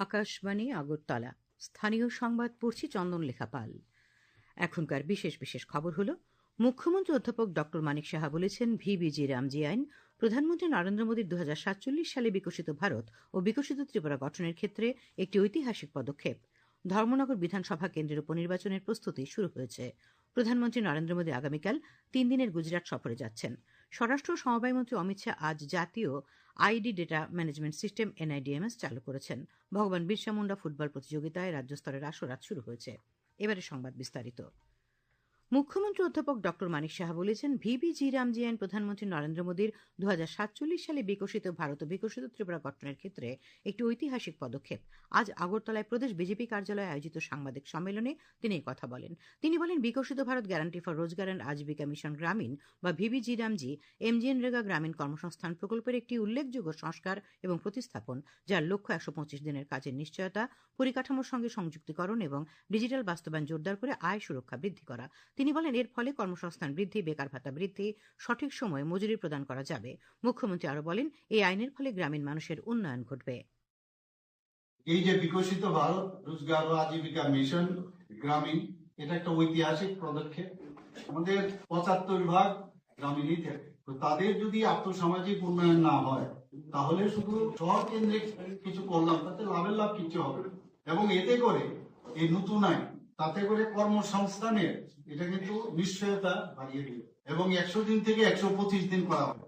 আকাশবাণী আগরতলা স্থানীয় সংবাদ পড়ছি চন্দনলেখা পাল। এখনকার বিশেষ বিশেষ খবর হলো, মুখ্যমন্ত্রী অধ্যাপক ড মানিক সাহা বলেছেন, ভিবিজি রামজি আইন প্রধানমন্ত্রী নরেন্দ্র মোদীর 2047 সালে বিকশিত ভারত ও বিকশিত ত্রিপুরা গঠনের ক্ষেত্রে একটি ঐতিহাসিক পদক্ষেপ। ধর্মনগর বিধানসভা কেন্দ্রের উপনির্বাচনের প্রস্তুতি শুরু হয়েছে। প্রধানমন্ত্রী নরেন্দ্র মোদী আগামীকাল 3 দিনের গুজরাট সফরে যাচ্ছেন। স্বরাষ্ট্র ও সমবায়মন্ত্রী অমিত শাহ আজ জাতীয় আইডি ডেটা ম্যানেজমেন্ট সিস্টেম এনআইডিএমএস চালু করেছেন। ভগবান বিরসা মুন্ডা ফুটবল প্রতিযোগিতায় রাজ্য স্তরের আসর আজ শুরু হয়েছে। এবারে সংবাদ বিস্তারিত। মুখ্যমন্ত্রী অধ্যাপক ড মানিক সাহা বলেছেন, ভিবিজি রামজি আইন প্রধানমন্ত্রী নরেন্দ্র মোদীর 2047 সালে বিকশিত ভারত ও বিকশিত ত্রিপুরা গঠনের ক্ষেত্রে একটি ঐতিহাসিক পদক্ষেপ। আজ আগরতলায় প্রদেশ বিজেপি কার্যালয়ে আয়োজিত সাংবাদিক সম্মেলনে তিনি এই কথা বলেন। তিনি বলেন, বিকশিত ভারত গ্যারান্টি ফর রোজগার অ্যান্ড আজীবিকা মিশন গ্রামীণ বা ভিবিজি রামজি এমজিএনরেগা গ্রামীণ কর্মসংস্থান প্রকল্পের একটি উল্লেখযোগ্য সংস্কার এবং প্রতিস্থাপন, যার লক্ষ্য 125 দিনের কাজের নিশ্চয়তা, পরিকাঠামোর সঙ্গে সংযুক্তিকরণ এবং ডিজিটাল বাস্তবায়ন জোরদার করে আয় সুরক্ষা বৃদ্ধি করা। তিনি বলেন, এর ফলে কর্মসংস্থান বৃদ্ধি, বেকার ভাতা বৃদ্ধি, সঠিক সময়ে মজুরি প্রদান করা যাবে। মুখ্যমন্ত্রী আরো বলেন, এই আইনের ফলে গ্রামীণ মানুষের উন্নয়ন ঘটবে। এই যে বিকশিত ভারত রোজগার ও আজীবিকা মিশন গ্রামীণ, এটা একটা ঐতিহাসিক পদক্ষেপ। আমাদের 75% গ্রামীণই থাকে। তো তাদের যদি আর্থসামাজিক উন্নয়ন না হয়, তাহলে শুধু শহর কেন্দ্রিক কিছু করলাম, তাতে লাভের লাভ কিছু হবে না। এবং এতে করে এই নতুন আইন, তাতে করে কর্মসংস্থানের এটা কিন্তু নিশ্চয়তা বাড়িয়ে দিল এবং 100 দিন থেকে 125 দিন করা হবে।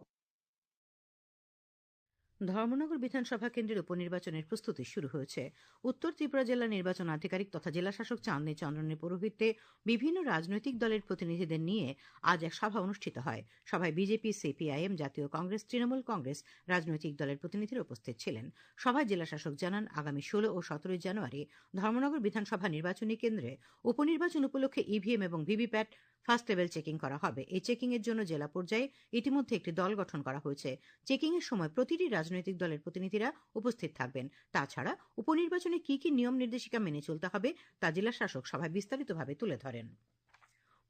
ধর্মনগর বিধানসভা কেন্দ্রের উপনির্বাচনের প্রস্তুতি শুরু হয়েছে। উত্তর ত্রিপুরা জেলা নির্বাচন আধিকারিক তথা জেলাশাসক চাঁদনী চন্দ্রনের পৌরোহিত্যে বিভিন্ন রাজনৈতিক দলের প্রতিনিধিদের নিয়ে আজ এক সভা অনুষ্ঠিত হয়। সভায় বিজেপি, সিপিআইএম, জাতীয় কংগ্রেস, তৃণমূল কংগ্রেস রাজনৈতিক দলের প্রতিনিধিরা উপস্থিত ছিলেন। সভায় জেলাশাসক জানান, আগামী 16 ও 17 জানুয়ারি ধর্মনগর বিধানসভা নির্বাচনী কেন্দ্রে উপনির্বাচন উপলক্ষে ইভিএম এবং ভিভিপ্যাট ফার্স্ট লেভেল চেকিং করা হবে। এই চেকিং এর জন্য জেলা পর্যায়ে ইতিমধ্যে একটি দল গঠন করা হয়েছে। চেকিং এর সময় প্রতিটি রাজনৈতিক দলের প্রতিনিধিরা উপস্থিত থাকবেন। তাছাড়া উপনির্বাচনে কি কি নিয়ম নির্দেশিকা মেনে চলতে হবে তা জেলা শাসক সভায় বিস্তারিতভাবে তুলে ধরেন।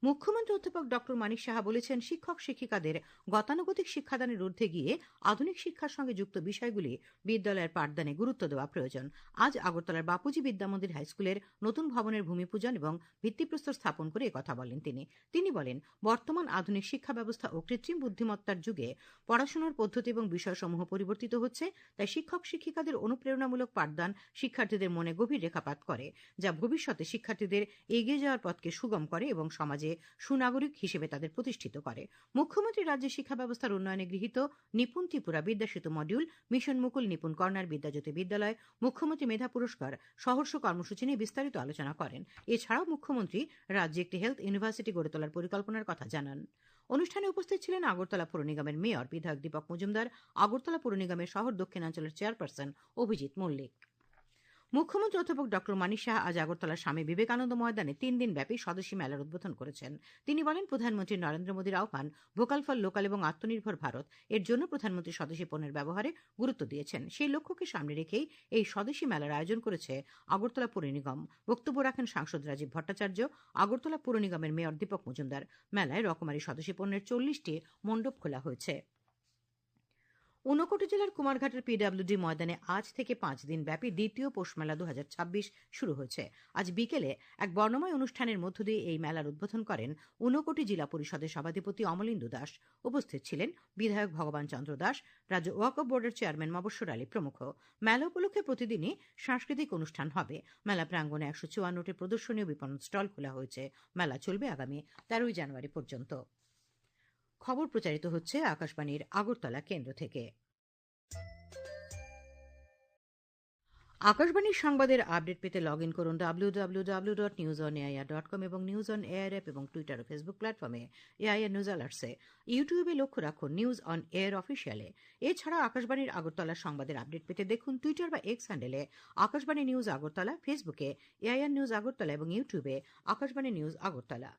মুখ্যমন্ত্রী অধ্যাপক ড মানিক সাহা বলেছেন, শিক্ষক শিক্ষিকাদের গতানুগতিক শিক্ষাদানের ঊর্ধ্বে গিয়ে আধুনিক শিক্ষার সঙ্গে যুক্ত বিষয়গুলি বিদ্যালয়ের পাঠদানে গুরুত্ব দেওয়া প্রয়োজন। আজ আগরতলার বাপুজি বিদ্যামন্দির হাইস্কুলের নতুন ভবনের ভূমিপূজন এবং ভিত্তিপ্রস্তর স্থাপন করে একথা বলেন তিনি বলেন, বর্তমান আধুনিক শিক্ষা ব্যবস্থা ও কৃত্রিম বুদ্ধিমত্তার যুগে পড়াশোনার পদ্ধতি এবং বিষয়সমূহ পরিবর্তিত হচ্ছে। তাই শিক্ষক শিক্ষিকাদের অনুপ্রেরণামূলক পাঠদান শিক্ষার্থীদের মনে গভীর রেখাপাত করে, যা ভবিষ্যতে শিক্ষার্থীদের এগিয়ে যাওয়ার পথকে সুগম করে এবং সমাজে সুনাগরিক হিসেবে তাদের প্রতিষ্ঠিত করে। মুখ্যমন্ত্রী রাজ্যের শিক্ষা ব্যবস্থার উন্নয়নে গৃহীত নিপুণ ত্রিপুরা বিদ্যাসেতু মডিউল, মিশন মুকুল, নিপুণ কর্নার, বিদ্যাজ্যোতি বিদ্যালয়, মুখ্যমন্ত্রী মেধা পুরস্কার, সহর্ষ কর্মসূচি নিয়ে বিস্তারিত আলোচনা করেন। এছাড়াও মুখ্যমন্ত্রী রাজ্যে একটি হেলথ ইউনিভার্সিটি গড়ে তোলার পরিকল্পনার কথা জানান। অনুষ্ঠানে উপস্থিত ছিলেন আগরতলা পৌর নিগমের মেয়র বিধায়ক দীপক মজুমদার, আগরতলা পৌর নিগমের শহর দক্ষিণাঞ্চলের চেয়ারপারসন অভিজিৎ মল্লিক। মুখ্যমন্ত্রী অধ্যাপক ড মানিক সাহা আজ আগরতলার স্বামী বিবেকানন্দ ময়দানে 3 দিন ব্যাপী স্বদেশী মেলার উদ্বোধন করেছেন। তিনি বলেন, প্রধানমন্ত্রী নরেন্দ্র মোদীর আহ্বান ভোকাল ফর লোকাল এবং আত্মনির্ভর ভারত, এর জন্য প্রধানমন্ত্রী স্বদেশী পণ্যের ব্যবহারে গুরুত্ব দিয়েছেন। সেই লক্ষ্যকে সামনে রেখেই এই স্বদেশী মেলার আয়োজন করেছে আগরতলা পৌর নিগম। বক্তব্য রাখেন সাংসদ রাজীব ভট্টাচার্য, আগরতলা পৌর নিগমের মেয়র দীপক মজুমদার। মেলায় রকমারি স্বদেশী পণ্যের 40টি মণ্ডপ খোলা হয়েছে। ঊনকোটি জেলার কুমারঘাটের পিডব্লিউডি ময়দানে আজ থেকে 5 দিন ব্যাপী দ্বিতীয় পৌষ মেলা 2026 শুরু হয়েছে। আজ বিকেলে এক বর্ণময় অনুষ্ঠানের মধ্য দিয়ে এই মেলার উদ্বোধন করেন ঊনকোটি জেলা পরিষদের সভাধিপতি অমলেন্দু দাস। উপস্থিত ছিলেন বিধায়ক ভগবান চন্দ্র দাস, রাজ্য ওয়াকফ বোর্ডের চেয়ারম্যান মবস্বর আলী প্রমুখ। মেলা উপলক্ষে প্রতিদিনই সাংস্কৃতিক অনুষ্ঠান হবে। মেলা প্রাঙ্গণে 154টি প্রদর্শনী ও বিপণন স্টল খোলা হয়েছে। মেলা চলবে আগামী 13 জানুয়ারি পর্যন্ত। খবর প্রচারিত হচ্ছে আকাশবাণীর আগরতলা কেন্দ্র থেকে। আকাশবাণীর সংবাদের আপডেট পেতে লগ ইন করুন www.newsonair.com এবং নিউজ অন এয়ার অ্যাপ এবং টুইটার ও ফেসবুক প্ল্যাটফর্মে এআইআর নিউজ অ্যালার্টসে। ইউটিউবে লক্ষ্য রাখুন নিউজ অন এয়ার অফিসিয়ালে। এছাড়া আকাশবাণীর আগরতলার সংবাদের আপডেট পেতে দেখুন টুইটার বা এক্স হ্যান্ডেলে আকাশবাণী নিউজ আগরতলা, ফেসবুকে এআইআর নিউজ আগরতলা এবং ইউটিউবে আকাশবাণী নিউজ আগরতলা।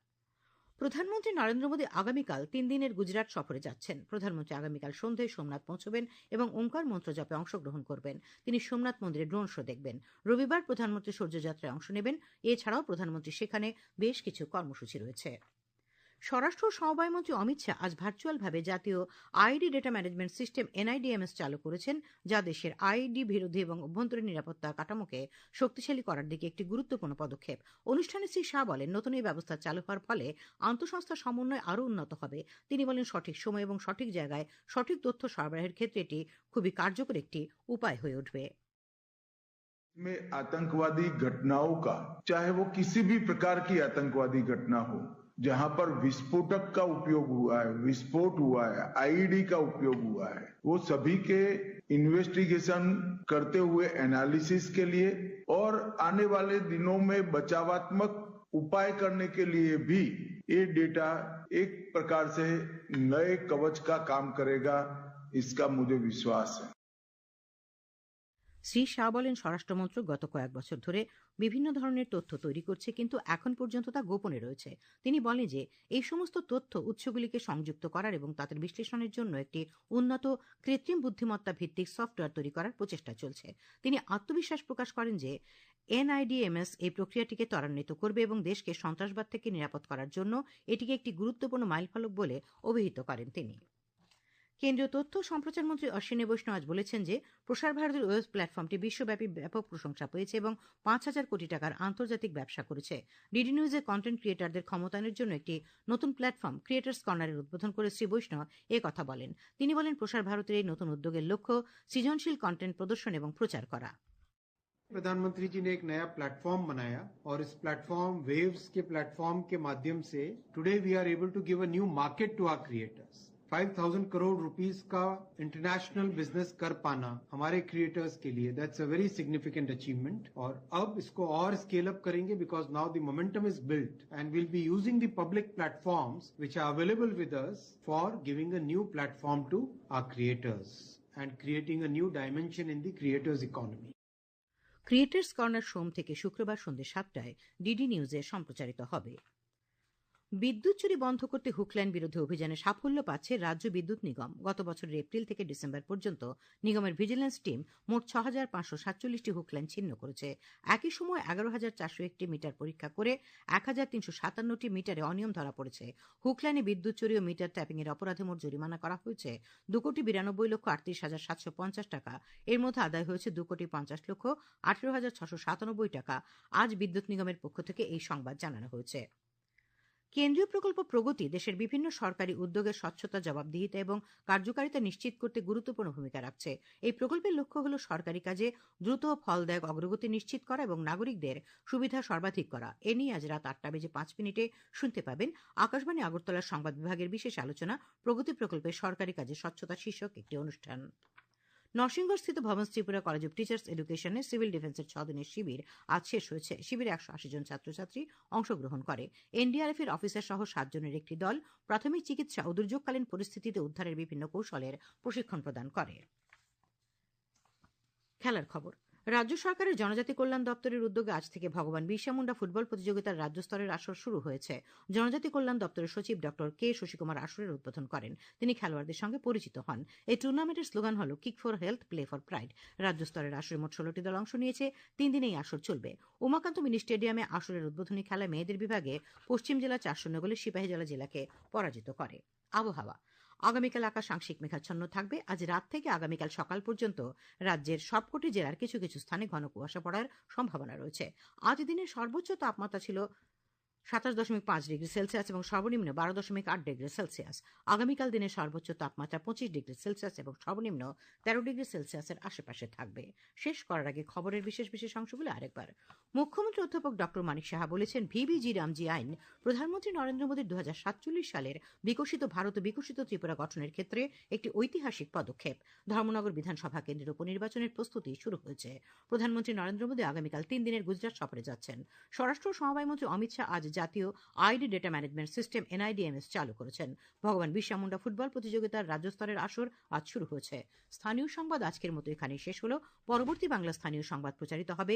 প্রধানমন্ত্রী নরেন্দ্র মোদী আগামীকাল 3 দিনের গুজরাট সফরে যাচ্ছেন। প্রধানমন্ত্রী আগামীকাল সন্ধ্যায় সোমনাথ পৌঁছবেন এবং ওঙ্কার মন্ত্র জপে অংশগ্রহণ করবেন। তিনি সোমনাথ মন্দিরে ড্রোন শো দেখবেন। রবিবার প্রধানমন্ত্রী সূর্যযাত্রায় অংশ নেবেন। এছাড়াও প্রধানমন্ত্রী সেখানে বেশ কিছু কর্মসূচি রয়েছে। স্বরাষ্ট্র ও সমবায়মন্ত্রী অমিত শাহ আজ ভার্চুয়ালভাবে জাতীয় আইডি ডেটা ম্যানেজমেন্ট সিস্টেম এনআইডিএমএস চালু করেছেন, যা দেশের আইডি বিরোধী এবং অভ্যন্তরীণ নিরাপত্তা কাঠামোকে শক্তিশালী করার দিকে একটি গুরুত্বপূর্ণ পদক্ষেপ। অনুষ্ঠানে শ্রী শাহ বলেন, নতুন এই ব্যবস্থা চালু হওয়ার ফলে আন্তঃসংস্থা সমন্বয় আরও উন্নত হবে। তিনি বলেন, সঠিক সময় এবং সঠিক জায়গায় সঠিক তথ্য সরবরাহের ক্ষেত্রে এটি খুবই কার্যকর একটি উপায় হয়ে উঠবে। में आतंकवादी घटनाओं का, चाहे वो किसी भी प्रकार की आतंकवादी घटना हो, जहां पर विस्फोटक का उपयोग हुआ है, विस्फोट हुआ है, आईडी का उपयोग हुआ है, वो सभी के इन्वेस्टिगेशन करते हुए एनालिसिस के लिए और आने वाले दिनों में बचावात्मक उपाय करने के लिए भी ये डेटा एक प्रकार से नए कवच का काम करेगा, इसका मुझे विश्वास है। শ্রী শাহ বলেন, স্বরাষ্ট্রমন্ত্রক গত কয়েক বছর ধরে বিভিন্ন ধরনের তথ্য তৈরি করছে, কিন্তু এখন পর্যন্ত তা গোপনে রয়েছে। তিনি বলেন যে এই সমস্ত তথ্য উৎসগুলিকে সংযুক্ত করার এবং তাদের বিশ্লেষণের জন্য একটি উন্নত কৃত্রিম বুদ্ধিমত্তা ভিত্তিক সফটওয়্যার তৈরি করার প্রচেষ্টা চলছে। তিনি আত্মবিশ্বাস প্রকাশ করেন যে এনআইডিএমএস এই প্রক্রিয়াটিকে ত্বরান্বিত করবে এবং দেশকে সন্ত্রাসবাদ থেকে নিরাপদ করার জন্য এটিকে একটি গুরুত্বপূর্ণ মাইলফলক বলে অভিহিত করেন তিনি। কেন্দ্রীয় তথ্য সম্প্রচার মন্ত্রী অশ্বিনী বৈষ্ণব আজ বলেছেন যে প্রসার ভারতীর ওয়েব প্ল্যাটফর্মটি বিশ্বব্যাপী ব্যাপক প্রশংসা পেয়েছে এবং 5,000 কোটি টাকার আন্তর্জাতিক ব্যবসা করেছে। ডিডি নিউজের কন্টেন্ট ক্রিয়েটরদের ক্ষমতায়নের জন্য একটি নতুন প্ল্যাটফর্ম ক্রিয়েটর্স কর্নারের উদ্বোধন করে শ্রী বৈষ্ণব কথা বলেন। তিনি বলেন, প্রসার ভারতের এই নতুন উদ্যোগের লক্ষ্য সৃজনশীল কন্টেন্ট প্রদর্শন এবং প্রচার করা। प्रधानमंत्री जी ने एक नया प्लेटफॉर्म बनाया और इस प्लेटफॉर्म वेव्स के प्लेटफॉर्म के माध्यम से today we are able to give a new market to our creators. 5,000 crore rupees का इंटरनेशनल बिजनेस कर पाना हमारे क्रिएटर्स के लिए that's a very significant achievement. और अब इसको और स्केल अप करेंगे because now the momentum is built and will be using the public platforms which are available with us for giving a new platform to our creators and creating a new dimension in the creators economy. Creators corner সোম থেকে শুক্রবার সন্ধ্যে 7টায় DD নিউজে সম্প্রচারিত হবে। বিদ্যুৎ চুরি বন্ধ করতে হুকলাইন বিরোধী অভিযানে সাফল্য পাচ্ছে রাজ্য বিদ্যুৎ নিগম। গত বছরের এপ্রিল থেকে ডিসেম্বর পর্যন্ত নিগমের ভিজিলেন্স টিম মোট 6,547টি হুকলাইন ছিন্ন করেছে। একই সময় 11,401টি মিটার পরীক্ষা করে 1,357টি মিটারে অনিয়ম ধরা পড়েছে। হুকলাইনে বিদ্যুৎ চুরি ও মিটার ট্যাপিং এর অপরাধে মোট জরিমানা করা হয়েছে 2,92,38,750 টাকা। এর মধ্যে আদায় হয়েছে 2,50,18,697 টাকা। আজ বিদ্যুৎ নিগমের পক্ষ থেকে এই সংবাদ জানানো হয়েছে। কেন্দ্রীয় প্রকল্প প্রগতি দেশের বিভিন্ন সরকারি উদ্যোগের স্বচ্ছতা, জবাবদিহিতা এবং কার্যকারিতা নিশ্চিত করতে গুরুত্বপূর্ণ ভূমিকা রাখছে। এই প্রকল্পের লক্ষ্য হল সরকারি কাজে দ্রুত ফলদায়ক অগ্রগতি নিশ্চিত করা এবং নাগরিকদের সুবিধা সর্বাধিক করা। এ নিয়ে আজ রাত 8:05 শুনতে পাবেন আকাশবাণী আগরতলার সংবাদ বিভাগের বিশেষ আলোচনা প্রগতি প্রকল্পের সরকারি কাজে স্বচ্ছতা শীর্ষক একটি অনুষ্ঠান। নরসিংগড়স্থিত ভবন ত্রিপুরা কলেজ অব টিচার্স এডুকেশনে সিভিল ডিফেন্সের 6 দিনের শিবির আজ শেষ হয়েছে। শিবিরে 180 জন ছাত্রছাত্রী অংশগ্রহণ করে। এনডিআরএফ এর অফিসার সহ 7 জনের একটি দল প্রাথমিক চিকিৎসা ও দুর্যোগকালীন পরিস্থিতিতে উদ্ধারের বিভিন্ন কৌশলের প্রশিক্ষণ প্রদান করে। খেলার খবর। রাজ্য সরকারের জনজাতি কল্যাণ দপ্তরের উদ্যোগে আজ থেকে ভগবান বিরসা মুন্ডা ফুটবল প্রতিযোগিতার রাজ্য স্তরের আসর শুরু হয়েছে। জনজাতি কল্যাণ দপ্তরের সচিব ডক্টর কে শশীকুমার আসরের উদ্বোধন করেন। তিনি খেলোয়াড়দের সঙ্গে পরিচিত হন। এই টুর্নামেন্টের স্লোগান হল kick for health, play for pride. রাজ্য স্তরের আসরে মোট 16টি দল অংশ নিয়েছে। 3 দিনে এই আসর চলবে। উমাকান্ত মিনি স্টেডিয়ামে আসরের উদ্বোধনী খেলায় মেয়েদের বিভাগে পশ্চিম জেলা 4-0 গোলে সিপাহীজলা জেলাকে পরাজিত করে। আবহাওয়া। আগামীকাল আকাশ আংশিক মেঘাচ্ছন্ন থাকবে। আজ রাত থেকে আগামীকাল সকাল পর্যন্ত রাজ্যের সবকটি জেলার কিছু কিছু স্থানে ঘন কুয়াশা পড়ার সম্ভাবনা রয়েছে। আজ দিনের সর্বোচ্চ তাপমাত্রা ছিল 27.5 ডিগ্রি সেলসিয়াস এবং সর্বনিম্ন 12.8 ডিগ্রি সেলসিয়াস। আগামীকাল দিনের সর্বোচ্চ তাপমাত্রা 25 ডিগ্রি সেলসিয়াস এবং সর্বনিম্ন 13 ডিগ্রি সেলসিয়াসের আশেপাশে থাকবে। শেষ করার আগে খবরের বিশেষ বিশেষ অংশগুলো আরেকবার। মুখ্যমন্ত্রী অধ্যাপক ডক্টর মানিক সাহা বলেছেন, ভিবিজি রামজি আইন প্রধানমন্ত্রী নরেন্দ্র মোদীর 2047 সালের বিকশিত ভারত ও বিকশিত ত্রিপুরা গঠনের ক্ষেত্রে একটি ঐতিহাসিক পদক্ষেপ। ধর্মনগর বিধানসভা কেন্দ্রের উপনির্বাচনের প্রস্তুতি শুরু হয়েছে। প্রধানমন্ত্রী নরেন্দ্র মোদী আগামীকাল 3 দিনের গুজরাট সফরে যাচ্ছেন। স্বরাষ্ট্র ও সমবায়মন্ত্রী অমিত শাহ আজ জাতীয় আইডি ডেটা ম্যানেজমেন্ট সিস্টেম এনআইডিএমএস চালু করেছেন। ভগবান বিরসা মুন্ডা ফুটবল প্রতিযোগিতার রাজ্য স্তরের আসর আজ শুরু হয়েছে। স্থানীয় সংবাদ আজকের মতো এখানেই শেষ হলো। পরবর্তী বাংলা স্থানীয় সংবাদ প্রচারিত হবে